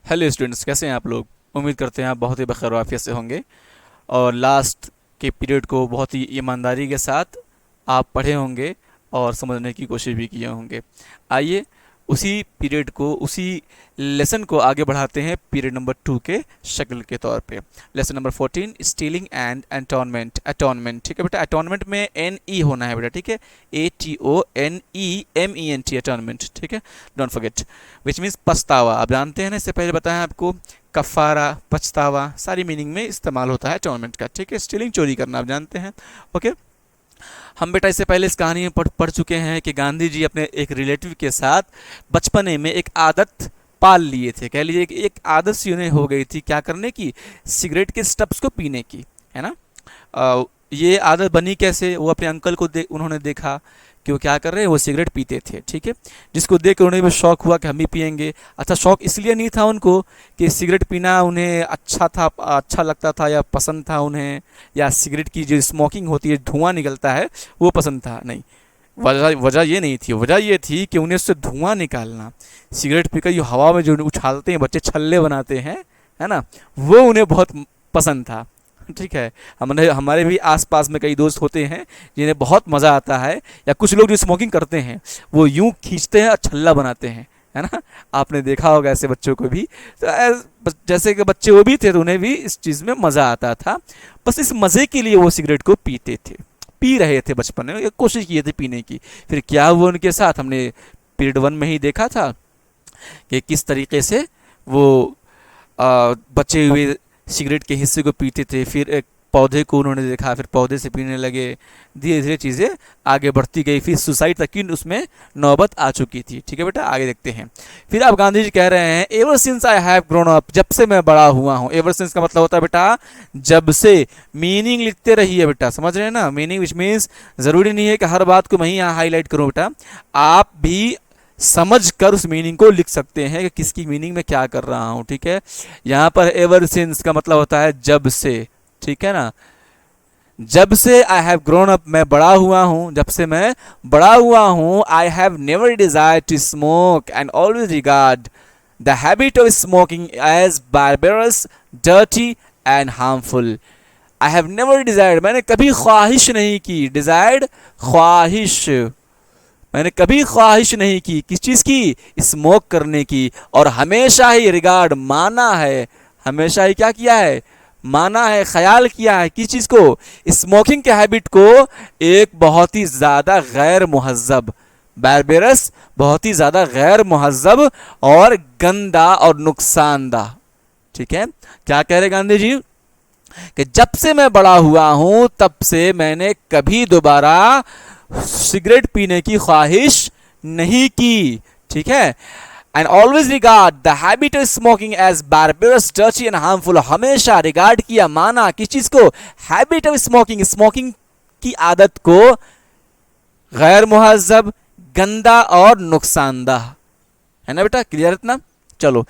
Hello students, कैसे हैं आप लोग। उम्मीद करते हैं आप बहुत ही बखैर आफियत से होंगे और लास्ट के पीरियड को बहुत ही ईमानदारी के साथ आप पढ़े होंगे और समझने की कोशिश भी किए होंगे। आइए उसी पीरियड को, उसी लेसन को आगे बढ़ाते हैं पीरियड नंबर 2 के शक्ल के तौर पे। Lesson number 14, stealing and atonement. Atonement, ठीक है बेटा। अटॉनमेंट में एन ई होना है बेटा, ठीक है। ATONEMENT, अटॉनमेंट, ठीक है। Don't forget. विच मीन्स पछतावा। आप जानते हैं ना, इससे पहले बताया आपको, कफ़ारा, पछतावा, सारी मीनिंग में इस्तेमाल होता है अटॉनमेंट का, ठीक है। स्टीलिंग, चोरी करना, आप जानते हैं। ओके। हम बेटा इससे पहले इस कहानी में पढ़ चुके हैं कि गांधी जी अपने एक रिलेटिव के साथ बचपने में एक आदत पाल लिए थे। कह लीजिए कि एक आदत सी उन्हें हो गई थी, क्या करने की, सिगरेट के स्टब्स को पीने की, है ना। ये आदत बनी कैसे, वो अपने अंकल को उन्होंने देखा कि वो क्या कर रहे हैं, वो सिगरेट पीते थे, ठीक है। जिसको देख कर उन्हें भी शौक हुआ कि हम भी पियेंगे। अच्छा, शौक इसलिए नहीं था उनको कि सिगरेट पीना उन्हें अच्छा था, अच्छा लगता था या पसंद था उन्हें, या सिगरेट की जो स्मोकिंग होती है, धुआं निकलता है, वो पसंद था, नहीं। वजह वजह ये नहीं थी। वजह ये थी कि उन्हें उससे धुआं निकालना, सिगरेट पीकर जो हवा में जो उछालते हैं बच्चे, छल्ले बनाते हैं, है ना, वो उन्हें बहुत पसंद था, ठीक है। हमारे भी आसपास में कई दोस्त होते हैं जिन्हें बहुत मज़ा आता है, या कुछ लोग जो स्मोकिंग करते हैं वो यूं खींचते हैं और छल्ला बनाते हैं, है ना। आपने देखा होगा ऐसे बच्चों को भी। तो जैसे कि बच्चे वो भी थे तो उन्हें भी इस चीज़ में मज़ा आता था। बस इस मज़े के लिए वो सिगरेट को पीते थे, पी रहे थे बचपन में, कोशिश किए थे पीने की। फिर क्या हुआ उनके साथ, हमने पीरियड 1 में ही देखा था कि किस तरीके से वो बचे हुए सिगरेट के हिस्से को पीते थे। फिर एक पौधे को उन्होंने देखा, फिर पौधे से पीने लगे। धीरे धीरे चीज़ें आगे बढ़ती गई, फिर सुसाइड तक की उसमें नौबत आ चुकी थी, ठीक है बेटा। आगे देखते हैं। फिर अब गांधी जी कह रहे हैं, ever since I have grown up, जब से मैं बड़ा हुआ हूँ। एवर सिंस का मतलब होता है बेटा जब से। मीनिंग लिखते रहिए बेटा, समझ रहे हैं ना, मीनिंग विच मीन्स ज़रूरी नहीं है कि हर बात को मैं ही यहाँ हाईलाइट करूँ बेटा, आप भी समझ कर उस मीनिंग को लिख सकते हैं कि किसकी मीनिंग में क्या कर रहा हूँ, ठीक है। यहाँ पर एवर सिंस का मतलब होता है जब से, ठीक है ना। जब से आई हैव ग्रोन अप, मैं बड़ा हुआ हूँ, जब से मैं बड़ा हुआ हूँ। I have never desire to smoke and always regard the habit of smoking as barbarous, dirty and harmful. I have never desired, मैंने कभी ख्वाहिश नहीं की। डिजायर्ड, ख्वाहिश, मैंने कभी ख्वाहिश नहीं की किस चीज़ की, स्मोक करने की। और हमेशा ही रिगार्ड, माना है, हमेशा ही क्या किया है, माना है, ख्याल किया है किस चीज़ को, स्मोकिंग के हैबिट को, एक बहुत ही ज़्यादा गैर मुहज्जब, बारबेरस, बहुत ही ज़्यादा गैर मुहज्जब और गंदा और नुकसानदा, ठीक है। क्या कह रहे गांधी जी कि जब से मैं बड़ा हुआ हूं तब से मैंने कभी दोबारा सिगरेट पीने की ख्वाहिश नहीं की, ठीक है। And always regard the habit of smoking as barbarous, dirty and harmful. हमेशा रिगार्ड किया, माना किस चीज को, हैबिट ऑफ स्मोकिंग, स्मोकिंग की आदत को, गैर मुहज्जब, गंदा और नुकसानदा, है ना बेटा। क्लियर इतना। चलो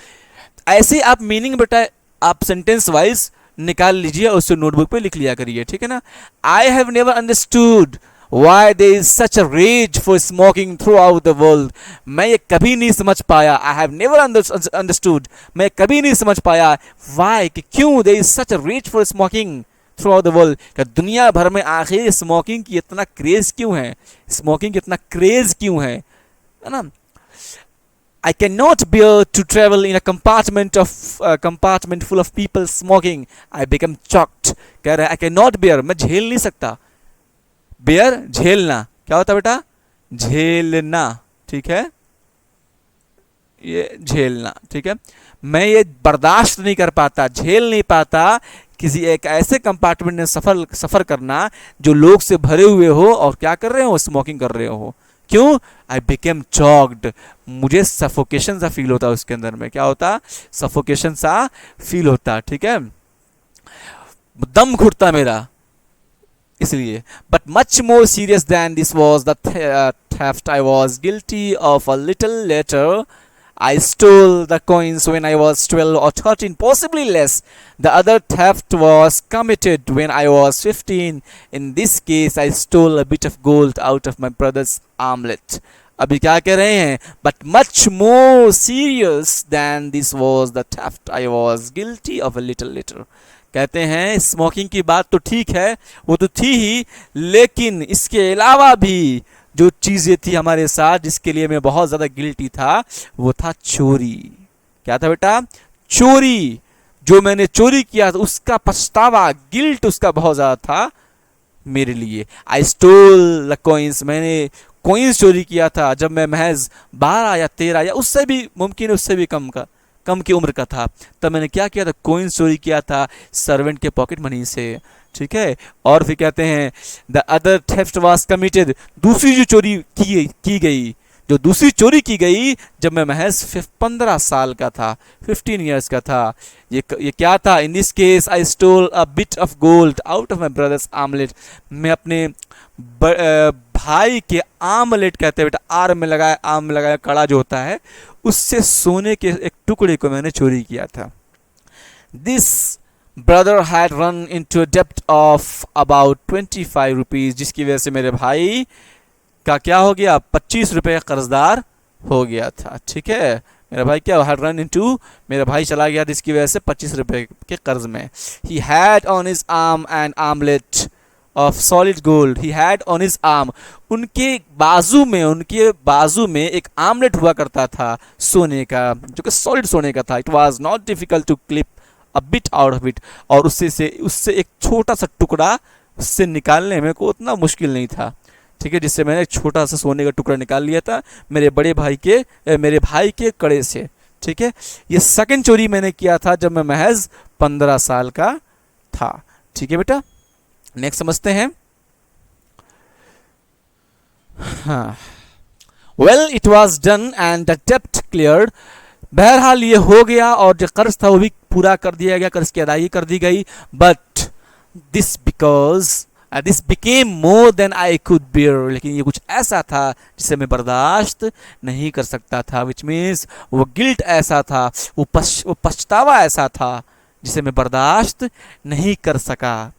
ऐसे आप मीनिंग बेटा आप सेंटेंस वाइज निकाल लीजिए और उससे नोटबुक पे लिख लिया करिए, ठीक है ना। आई have never understood why there is such a rage for smoking throughout the world। मैं ये कभी नहीं समझ पाया, I have never understood, मैं कभी नहीं समझ पाया, why, कि क्यों, there is such a rage for smoking throughout the world, कि दुनिया भर में आखिर स्मोकिंग की इतना क्रेज क्यों है, स्मोकिंग की इतना क्रेज क्यों है ना। I cannot bear to travel in a compartment full of people smoking, I become choked। कह रहे हैं I cannot bear, मैं झेल नहीं सकता। बेयर, झेलना, क्या होता है बेटा, झेलना, ठीक है, ये झेलना, ठीक है। मैं ये बर्दाश्त नहीं कर पाता, झेल नहीं पाता किसी एक ऐसे कंपार्टमेंट में सफर करना जो लोग से भरे हुए हो और क्या कर रहे हो, स्मोकिंग कर रहे हो। क्यों, आई बिकेम चॉक्ड, मुझे सफोकेशन सा फील होता, उसके अंदर में क्या होता, सफोकेशन सा फील होता, ठीक है, दम घुटता मेरा, इसलिए। But much more serious than this was the theft I was guilty of a little later. I stole the coins when I was 12 or 13, possibly less. The other theft was committed when I was 15. In this case, I stole a bit of gold out of my brother's armlet. अभी क्या कह रहे हैं, but much more serious than this was the theft I was guilty of a little later. कहते हैं smoking की बात तो ठीक है, वो तो थी ही, लेकिन इसके अलावा भी जो चीज़ें थी हमारे साथ जिसके लिए मैं बहुत ज़्यादा गिल्टी था, वो था चोरी। क्या था बेटा, चोरी। जो मैंने चोरी किया था उसका पछतावा, गिल्ट उसका बहुत ज़्यादा था मेरे लिए। आई स्टोल द कॉइन्स, मैंने कॉइन्स चोरी किया था जब मैं महज 12 या 13 या उससे भी मुमकिन उससे भी कम की उम्र का था। तब मैंने क्या किया था, कॉइन्स चोरी किया था सर्वेंट के पॉकेट मनी से। ठीक है, और फिर कहते हैं the other theft was committed, दूसरी जो चोरी की गई, जो दूसरी चोरी की गई जब मैं महज 15 साल का था, 15 ईयर्स का था। ये क्या था, in this case I stole a bit of gold out of my brother's armlet. मैं अपने भाई के आमलेट, कहते हैं बेटा, आम में लगाया कड़ा जो होता है, उससे सोने के एक टुकड़े को मैंने चोरी किया था। This brother had run into a डेब्ट ऑफ अबाउट 25 रुपीज़, जिसकी वजह से मेरे भाई का क्या हो गया, 25 रुपये का कर्जदार हो गया था। ठीक है, मेरा भाई क्या हैड रन इनटू, मेरा भाई चला गया जिसकी वजह से 25 रुपये के कर्ज में। He had on his arm an armlet of solid gold, he had on his arm, उनके बाजू में एक आमलेट हुआ करता था सोने का, जो कि सॉलिड सोने का था। It was not difficult to clip a bit out of it, और उससे एक छोटा सा टुकड़ा उससे निकालने में को उतना मुश्किल नहीं था। ठीक है, जिससे मैंने एक छोटा सा सोने का टुकड़ा निकाल लिया था मेरे भाई के कड़े से। ठीक है, ये सेकंड चोरी मैंने किया था जब मैं महज 15 साल का था। ठीक है बेटा, नेक्स्ट समझते हैं। हाँ, well it was done and the डेब्ट क्लियर्ड, बहरहाल ये हो गया और जो कर्ज था वो भी पूरा कर दिया गया, कर्ज की अदायगी कर दी गई। But this became more than I could bear, लेकिन ये कुछ ऐसा था जिसे मैं बर्दाश्त नहीं कर सकता था। विच मीन्स वो गिल्ट ऐसा था, वो पछतावा ऐसा था जिसे मैं बर्दाश्त नहीं कर सका।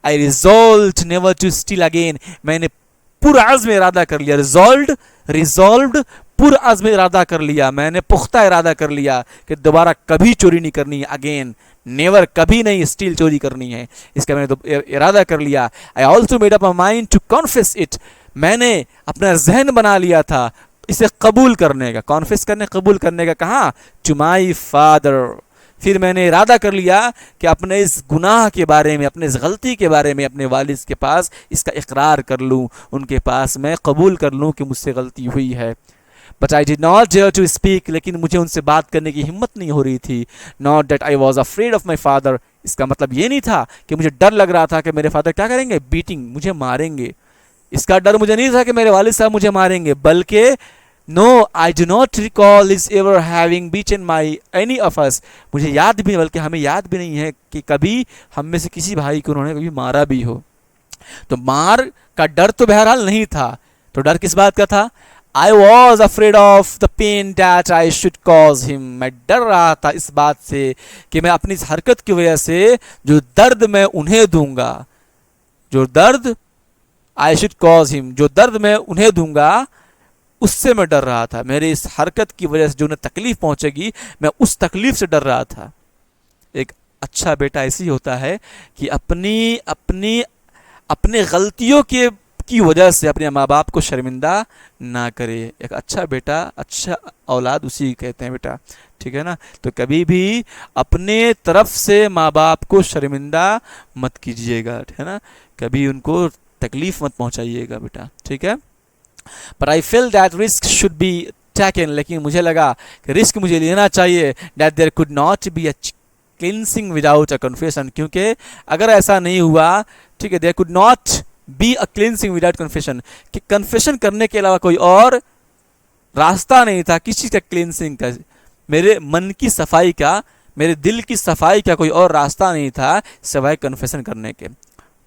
I resolved never to steal again, मैंने पुरअज़्म इरादा कर लिया, रिजॉल्व्ड पुरअज़्म इरादा कर लिया, मैंने पुख्ता इरादा कर लिया कि दोबारा कभी चोरी नहीं करनी है। अगेन नेवर, कभी नहीं स्टील चोरी करनी है, इसका मैंने तो इरादा कर लिया। I also made up a mind to confess it, मैंने अपना जहन बना लिया था इसे कबूल करने का, कबूल करने का। कहाँ, टू माई फादर, फिर मैंने इरादा कर लिया कि अपने इस गुनाह के बारे में, अपने इस गलती के बारे में अपने वालिद के पास इसका इकरार कर लूँ, उनके पास मैं कबूल कर लूँ कि मुझसे गलती हुई है। But I did not dare to speak, लेकिन मुझे उनसे बात करने की हिम्मत नहीं हो रही थी। Not that I was afraid of my father, इसका मतलब ये नहीं था कि मुझे डर लग रहा था कि मेरे फादर क्या करेंगे, बीटिंग, मुझे मारेंगे। इसका डर मुझे नहीं था कि मेरे वालिद साहब मुझे मारेंगे, बल्कि no I do not recall is ever having beaten my any of us, मुझे याद भी, बल्कि हमें याद भी नहीं है कि कभी हम में से किसी भाई को उन्होंने कभी मारा भी हो। तो मार का डर तो बहरहाल नहीं था, तो डर किस बात का था, I was afraid of the pain that I should cause him, मैं डर रहा था इस बात से कि मैं अपनी इस हरकत की वजह से जो दर्द मैं उन्हें दूंगा, जो दर्द आई शुड कॉज हिम, जो दर्द मैं उन्हें दूंगा, उससे मैं डर रहा था। मेरी इस हरकत की वजह से जो उन्हें तकलीफ पहुंचेगी, मैं उस तकलीफ से डर रहा था। एक अच्छा बेटा ऐसी ही होता है कि अपने गलतियों की वजह से अपने माँ बाप को शर्मिंदा ना करे। एक अच्छा बेटा, अच्छा औलाद उसी कहते हैं बेटा। ठीक है ना, तो कभी भी अपने तरफ से माँ बाप को शर्मिंदा मत कीजिएगा, है ना, कभी उनको तकलीफ मत पहुंचाइएगा बेटा। ठीक है, but I feel that risk should be taken, लेकिन मुझे लगा कि रिस्क मुझे लेना चाहिए। That there could not be a cleansing without a confession, क्योंकि अगर ऐसा नहीं हुआ, ठीक है, there could not be a cleansing without confession, कि कन्फेशन करने के अलावा कोई और रास्ता नहीं था किसी का क्लींसिंग का, मेरे मन की सफाई का, मेरे दिल की सफाई का कोई और रास्ता नहीं था सिवाय कन्फेशन करने के,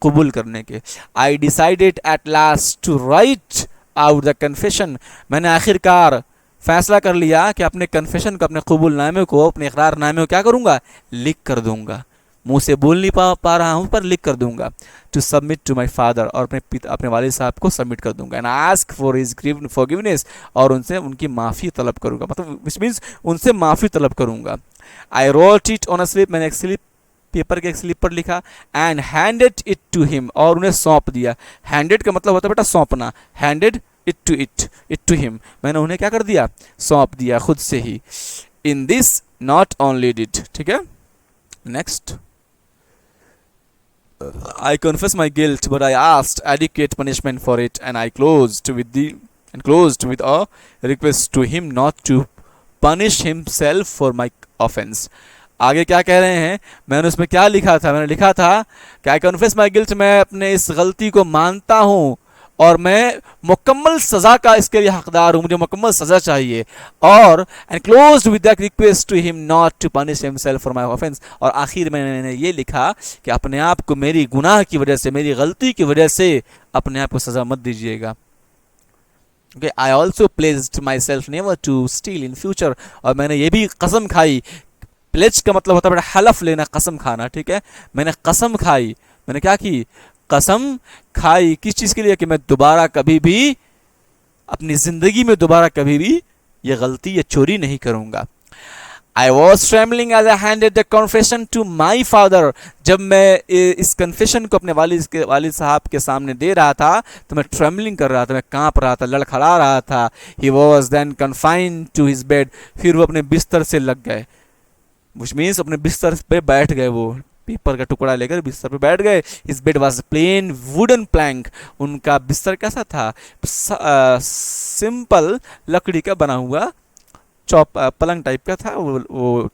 कबूल करने के। I decided at last to write out the confession, मैंने आखिरकार फैसला कर लिया कि अपने कन्फेशन को, अपने कबूलनामे को, अपने इकरारनामे को क्या करूँगा, लिख कर दूंगा। मुंह से बोल नहीं पा रहा हूँ पर लिख कर दूंगा। To submit to my father, और अपने वालिद साहब को सबमिट कर दूंगा। And ask for his forgiveness, और उनसे उनकी माफ़ी तलब करूंगा, मतलब विच मीन्स उनसे माफ़ी तलब करूंगा। I wrote it on a slip, मैंने एक स्लिप पेपर के एक स्लिप पर लिखा। And handed it to him, और उन्हें सौंप दिया। हैंडेड का मतलब होता है बेटा सौंपना, हैंडेड इट टू हिम, मैंने उन्हें क्या कर दिया, सौंप दिया खुद से ही। In this not only did, ठीक है। Next, I confess my guilt, but I asked adequate punishment for it, and I closed with a request to him not to punish himself for my offense. आगे क्या कह रहे हैं, मैंने उसमें क्या लिखा था, मैंने लिखा था कि आई कन्फेस माई गिल्ट, मैं अपने इस गलती को मानता हूँ और मैं मुकम्मल सज़ा का इसके लिए हकदार हूँ, मुझे मुकम्मल सज़ा चाहिए। और and close with that request to him not to punish himself for my offence, और आखिर में मैंने ये लिखा कि अपने आप को मेरी गुनाह की वजह से, मेरी गलती की वजह से अपने आप को सज़ा मत दीजिएगा। Okay, I also pledged my self never to steal in future, और मैंने ये भी कसम खाई, प्लेज का मतलब होता है बेटा हलफ लेना, कसम खाना, ठीक है। मैंने कसम खाई, मैंने क्या की, कसम खाई, किस चीज़ के लिए, कि मैं दोबारा कभी भी अपनी ज़िंदगी में दोबारा कभी भी ये गलती या चोरी नहीं करूँगा। I was trembling as I handed the confession to my father, जब मैं इस कन्फेशन को अपने वालिद साहब के सामने दे रहा था तो मैं ट्रेमलिंग कर रहा था, मैं काँप रहा था, लड़खड़ा रहा था। He was then confined to his bed, फिर वो अपने बिस्तर से लग गए, विच मीन्स अपने बिस्तर पे बैठ गए, वो पेपर का टुकड़ा लेकर बिस्तर पे बैठ गए। His bed was plain wooden plank, उनका बिस्तर कैसा था, सिंपल लकड़ी का बना हुआ पलंग टाइप का था, वो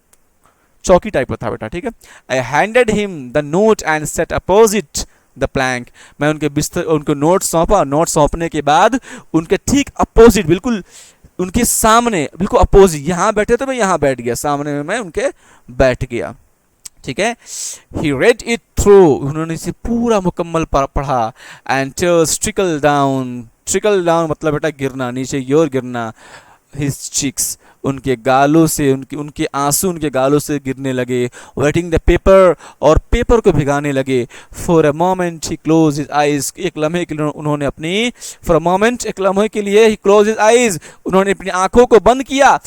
चौकी टाइप का था बेटा, ठीक है। I handed him the note and sat opposite the plank, मैं उनके बिस्तर उनको नोट सौंपा, नोट सौंपने के बाद उनके ठीक अपोजिट, बिल्कुल उनके सामने, बिल्कुल अपोजिट, यहाँ बैठे तो मैं यहाँ बैठ गया, सामने में मैं उनके बैठ गया, ठीक है। ही रेड इट थ्रू, उन्होंने इसे पूरा मुकम्मल पढ़ा। एंड टीयर्स ट्रिकल डाउन मतलब बेटा गिरना, नीचे की ओर गिरना। हिज चिक्स, उनके गालों से, उनके आंसू उनके गालों से गिरने लगे। वेटिंग द पेपर, और पेपर को भिगाने लगे। For a moment he close his eyes, एक लम्हे के लिए उन्होंने अपनी, फॉर अ मोमेंट एक लम्हे के लिए, ही क्लोज हिज आइज, उन्होंने अपनी आंखों को बंद किया।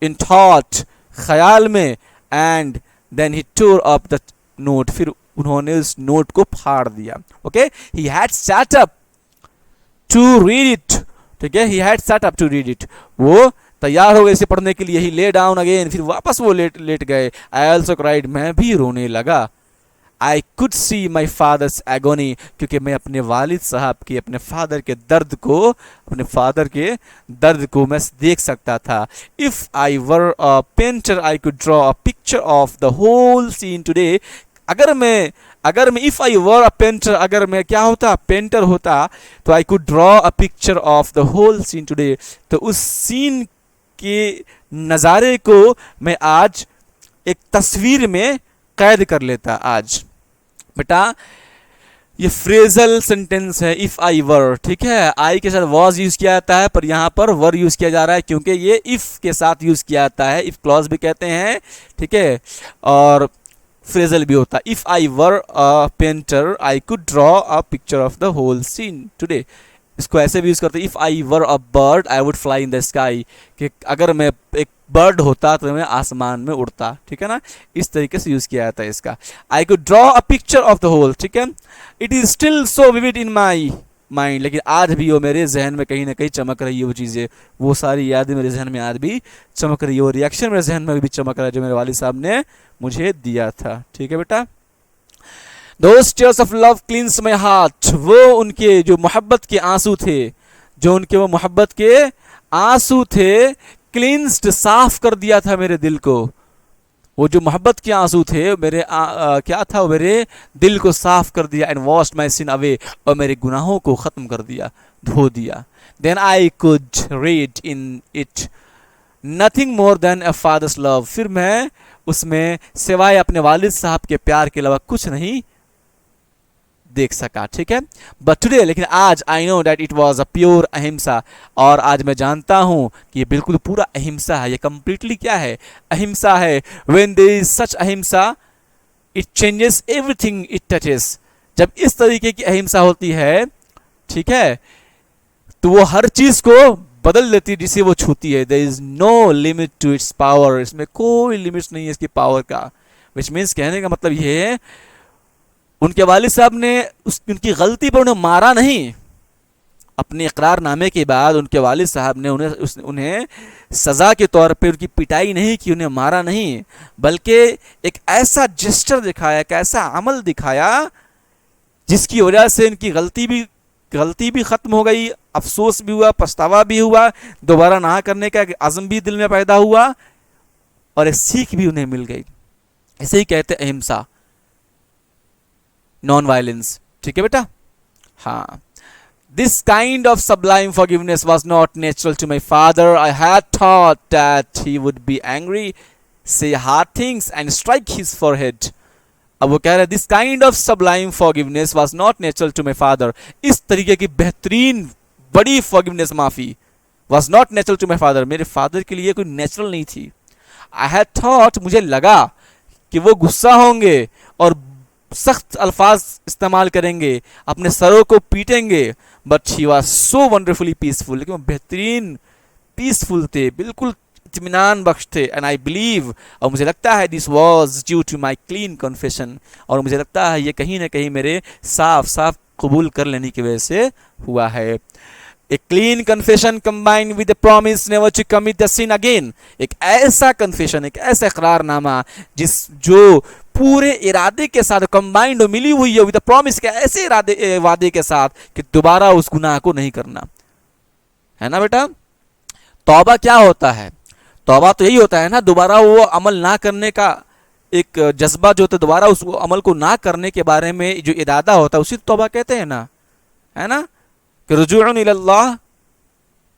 इन थॉट, ख्याल में। And then he tore up the note, फिर उन्होंने उस नोट को फाड़ दिया। Okay, he had sat up to read it, ठीक है, he had sat up to read it, वो तैयार हो गए इसे पढ़ने के लिए। ही ले डाउन अगेन, फिर वापस वो लेट गए। आई ऑल्सो क्राइड, मैं भी रोने लगा। I could see my father's agony, क्योंकि मैं अपने वालिद साहब के, अपने फादर के दर्द को मैं देख सकता था। If I were a painter I could draw a picture of the whole scene today, अगर मैं if I were a painter, अगर मैं क्या होता, पेंटर होता, तो I could draw a picture of the whole scene today, तो उस सीन के नज़ारे को मैं आज एक तस्वीर में कैद कर लेता। आज बेटा ये फ्रेजल सेंटेंस है, इफ़ आई वर, ठीक है। आई के साथ वॉज यूज़ किया जाता है, पर यहाँ पर वर यूज़ किया जा रहा है क्योंकि ये इफ़ के साथ यूज़ किया जाता है, इफ़ क्लॉज भी कहते हैं, ठीक है, और फ्रेजल भी होता है। If I were a painter I could draw a picture of the whole scene today, इसको ऐसे भी यूज़ करते हैं, if I were a bird I would fly in the sky, कि अगर मैं एक बर्ड होता तो मैं आसमान में उड़ता, ठीक है ना, इस तरीके से यूज़ किया जाता है इसका। I could draw a picture of the whole, ठीक है। It is still so vivid in my mind, लेकिन आज भी वो मेरे जहन में कहीं ना कहीं चमक रही है, वो चीज़ें, वो सारी यादें मेरे जहन में आज भी चमक रही है, वो रिएक्शन मेरे जहन में भी चमक रहा है जो मेरे वालिद साहब ने मुझे दिया था, ठीक है बेटा। Those tears of love cleanse my heart, वो उनके जो मोहब्बत के आंसू थे, जो उनके वो मोहब्बत के आंसू थे, क्लींस्ड, साफ कर दिया था मेरे दिल को। वो जो मोहब्बत के आंसू थे मेरे क्या था, वो मेरे दिल को साफ कर दिया। And washed my sin away, और मेरे गुनाहों को ख़त्म कर दिया, धो दिया। Then I could read in it nothing more than a father's love, फिर मैं उसमें सिवाय अपने वालिद साहब के प्यार के अलावा कुछ नहीं देख सका, ठीक है। बट टुडे, लेकिन आज, I know that it was a pure अहिंसा, और आज मैं जानता हूं कि ये बिल्कुल पूरा अहिंसा है, ये कंप्लीटली क्या है, अहिंसा है। व्हेन देयर इज सच अहिंसा it changes everything it touches. जब इस तरीके की अहिंसा होती है, ठीक है, तो वो हर चीज को बदल देती है जिसे वो छूती है। There is no limit to its power, इसमें कोई लिमिट्स नहीं है इसकी पावर का। विच मीन्स कहने का मतलब ये है, उनके वालिद साहब ने उनकी गलती पर उन्हें मारा नहीं। अपने इकरारनामे के बाद उनके वालिद साहब ने उन्हें सज़ा के तौर पे उनकी पिटाई नहीं की, उन्हें मारा नहीं, बल्कि एक ऐसा जेस्चर दिखाया, एक ऐसा अमल दिखाया जिसकी वजह से इनकी गलती भी ख़त्म हो गई, अफसोस भी हुआ, पछतावा भी हुआ, दोबारा ना करने का अज़म भी दिल में पैदा हुआ और एक सीख भी उन्हें मिल गई। इसे ही कहते अहिंसा, नॉन वायलेंस। ठीक है बेटा? हाँ। This kind of sublime forgiveness was not natural to my father. I had thought that he would be angry, say hard things and strike his forehead. अब वो कह रहे हैं this kind of sublime forgiveness was not natural to my father. इस तरीके की बेहतरीन बड़ी forgiveness, माफ़ी, was not natural to my father. मेरे फादर के लिए कोई नेचुरल नहीं थी। I had thought, मुझे लगा कि वो गुस्सा होंगे और सख्त अल्फाज इस्तेमाल करेंगे, अपने सरों को पीटेंगे, but he was so wonderfully peaceful. लेकिन वो बेहतरीन पीसफुल थे, बिल्कुल इत्मीनान बख्श थे। एंड आई बिलीव, और मुझे लगता है this was due to my clean confession, और मुझे लगता है ये कहीं ना कहीं मेरे साफ साफ कबूल कर लेने की वजह से हुआ है। A clean confession combined with a promise never to commit the sin again. एक ऐसा कन्फेशन, एक ऐसा इकरारनामा जो पूरे इरादे के साथ कंबाइंड हो, मिली हुई है विद प्रॉमिस के ऐसे वादे के साथ कि दोबारा उस गुनाह को नहीं करना, है ना बेटा? तौबा क्या होता है? तौबा तो यही होता है ना, दोबारा वो अमल ना करने का एक जज्बा जो होता है, दोबारा उस अमल को ना करने के बारे में जो इरादा होता है उसी तौबा कहते हैं ना, है ना? कि रुजूअन इलल्लाह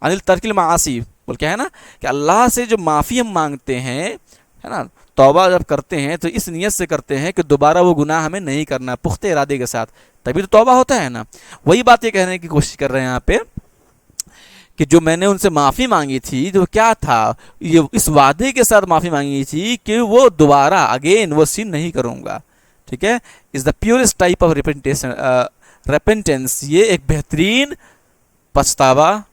अनिल तर्किल मासी, बोल क्या है ना कि अल्लाह से जो माफ़ी हम मांगते हैं, है ना, तौबा जब करते हैं तो इस नियत से करते हैं कि दोबारा वो गुनाह हमें नहीं करना, पुख्ते इरादे के साथ, तभी तो तौबा होता है ना। वही बात ये कहने की कोशिश कर रहे हैं यहाँ पे कि जो मैंने उनसे माफ़ी मांगी थी, जो क्या था, ये इस वादे के साथ माफ़ी मांगी थी कि वो दोबारा अगेन वो सीन नहीं करूँगा। ठीक है? Is the purest type of repentance. ये एक बेहतरीन पछतावा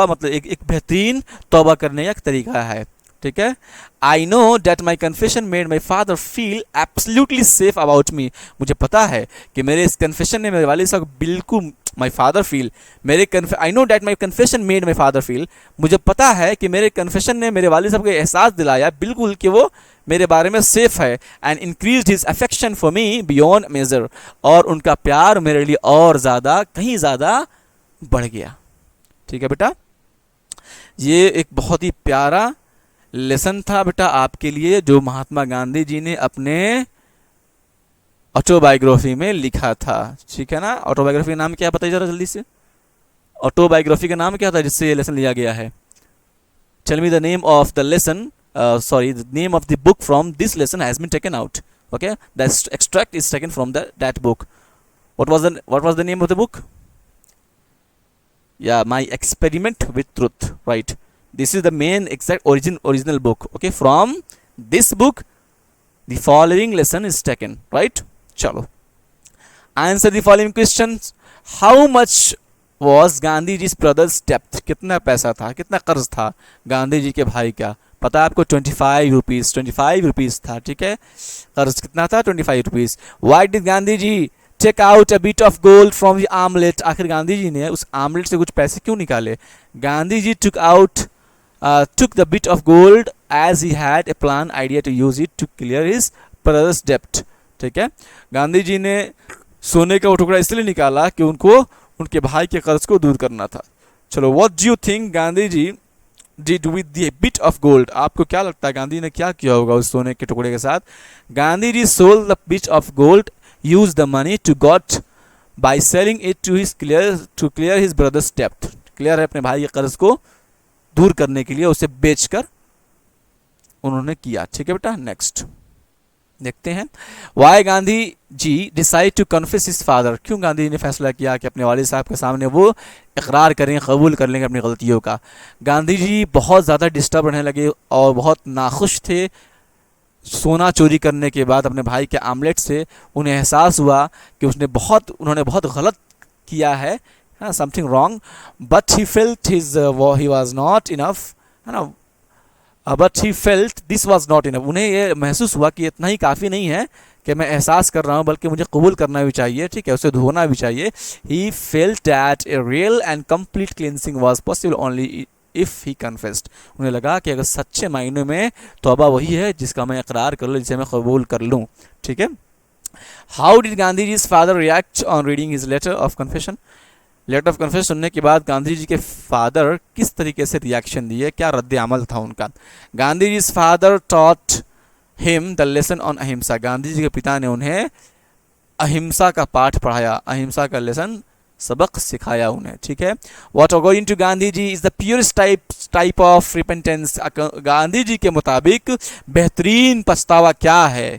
मतलब एक बेहतरीन तौबा करने का एक तरीका है। ठीक है? I know that my confession made my father feel absolutely safe about me. मुझे पता है कि मेरे इस कन्फेशन ने मेरे वालिद साहब बिल्कुल, my father feel, I know that my confession made my father feel, मुझे पता है कि मेरे कन्फेशन ने मेरे वालिद साहब को एहसास दिलाया बिल्कुल कि वो मेरे बारे में सेफ है। And increase his affection for me beyond measure, और उनका प्यार मेरे लिए और ज़्यादा, कहीं ज़्यादा बढ़ गया। ठीक है बेटा? ये एक बहुत ही प्यारा लेसन था बेटा आपके लिए, जो महात्मा गांधी जी ने अपने ऑटोबायोग्राफी में लिखा था। ठीक है ना? ऑटोबायोग्राफी का नाम क्या, बताइए जरा जल्दी से। ऑटोबायोग्राफी का नाम क्या था जिससे ये लेसन लिया गया है? Tell me the name of the lesson, the name of the book from this lesson has been taken out. Okay, that extract is taken from that book. What was the name of the book? Yeah, My Experiment with Truth. Right. This is the main exact original book. Okay, from this book the following lesson is taken. Right. Chalo. Answer the following questions. How much was Gandhiji's brother's debt? कितना पैसा था, कितना कर्ज था गांधी जी के भाई का? पता है आपको? 25 रुपीज़ था। ठीक है? कर्ज कितना था? 25 rupees. Why did Gandhi ji take out a bit of gold from the armlet? आखिर गांधी जी ने उस आमलेट से कुछ पैसे क्यों निकाले? Gandhi ji took the bit of gold as he had a plan idea to use it to clear his brother's debt. ठीक है? गांधी जी ने सोने का वो टुकड़ा इसलिए निकाला कि उनको उनके भाई के कर्ज को दूर करना था। चलो, what do you think Gandhi ji did with the bit of gold? आपको क्या लगता है गांधी ने क्या किया होगा उस सोने के टुकड़े के साथ? Gandhi ji sold the bit of gold, used the money to got by selling it to clear his brother's debt. Clear है? अपने भाई के कर्ज को दूर करने के लिए उसे बेचकर उन्होंने किया। ठीक है बेटा? नेक्स्ट देखते हैं। Why Gandhi ji decide to confess his father? क्यों गांधी जी ने फैसला किया कि अपने वालिद साहब के सामने वो इकरार करें, कबूल कर लेंगे अपनी गलतियों का? गांधी जी बहुत ज़्यादा डिस्टर्ब रहने लगे और बहुत नाखुश थे सोना चोरी करने के बाद अपने भाई के आमलेट से उन्हें एहसास हुआ कि उन्होंने बहुत गलत किया है, something wrong, but he felt he was not enough, है ना, but he felt this was not enough, उन्हें ये महसूस हुआ कि इतना ही काफ़ी नहीं है कि मैं एहसास कर रहा हूँ, बल्कि मुझे कबूल करना भी चाहिए, ठीक है, उसे धोना भी चाहिए। He felt that a real and complete cleansing was possible only if he confessed, उन्हें लगा कि अगर सच्चे मायने में तौबा वही है जिसका मैं इकरार कर लूँ, जिसे मैं कबूल कर लूँ, ठीक है। How did Gandhi ji's father react on reading his letter of confession, letter of confession सुनने के बाद गांधी जी के फादर किस तरीके से रिएक्शन दिए, क्या रद्द अमल था उनका। Gandhi ji's father taught him the lesson on ahimsa, Gandhi ji के पिता ने उन्हें अहिंसा का पाठ पढ़ाया, अहिंसा का लेसन, सबक सिखाया उन्हें, ठीक है। What according to Gandhi ji is the purest type of repentance, Gandhi ji के मुताबिक बेहतरीन पछतावा क्या है,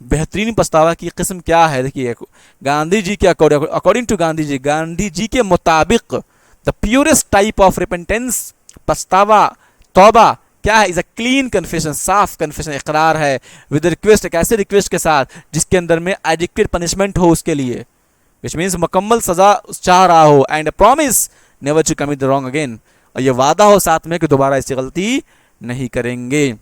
बेहतरीन पछतावा की किस्म क्या है। देखिए गांधी जी के अकॉर्डिंग टू गांधी जी के मुताबिक the purest type of repentance, पछतावा, तौबा क्या है, इज अ क्लीन कन्फेशन, साफ कन्फेशन, इकरार है, विद रिक्वेस्ट, एक ऐसे रिक्वेस्ट के साथ जिसके अंदर में एडिक्वेट पनिशमेंट हो उसके लिए, विच मीन्स मुकम्मल सजा चाह रहा हो, and promise never to commit the wrong again, और ये वादा हो साथ में कि दोबारा ऐसी गलती नहीं करेंगे।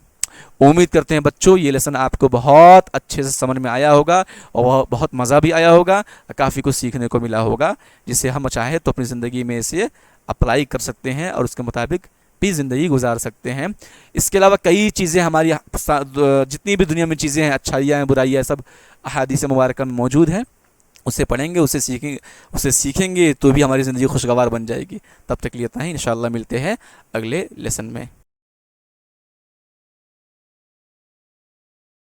उम्मीद करते हैं बच्चों ये लेसन आपको बहुत अच्छे से समझ में आया होगा और बहुत मज़ा भी आया होगा, काफ़ी कुछ सीखने को मिला होगा, जिसे हम चाहे तो अपनी ज़िंदगी में इसे अप्लाई कर सकते हैं और उसके मुताबिक भी ज़िंदगी गुजार सकते हैं। इसके अलावा कई चीज़ें हमारी जितनी भी दुनिया में चीज़ें हैं, अच्छाइयाँ हैं, बुराइयाँ, सब अहादीस मुबारक में मौजूद है, उसे पढ़ेंगे, उसे सीखेंगे तो भी हमारी ज़िंदगी खुशगवार बन जाएगी। तब तक लिए इतना ही, इंशाअल्लाह मिलते हैं अगले लेसन में।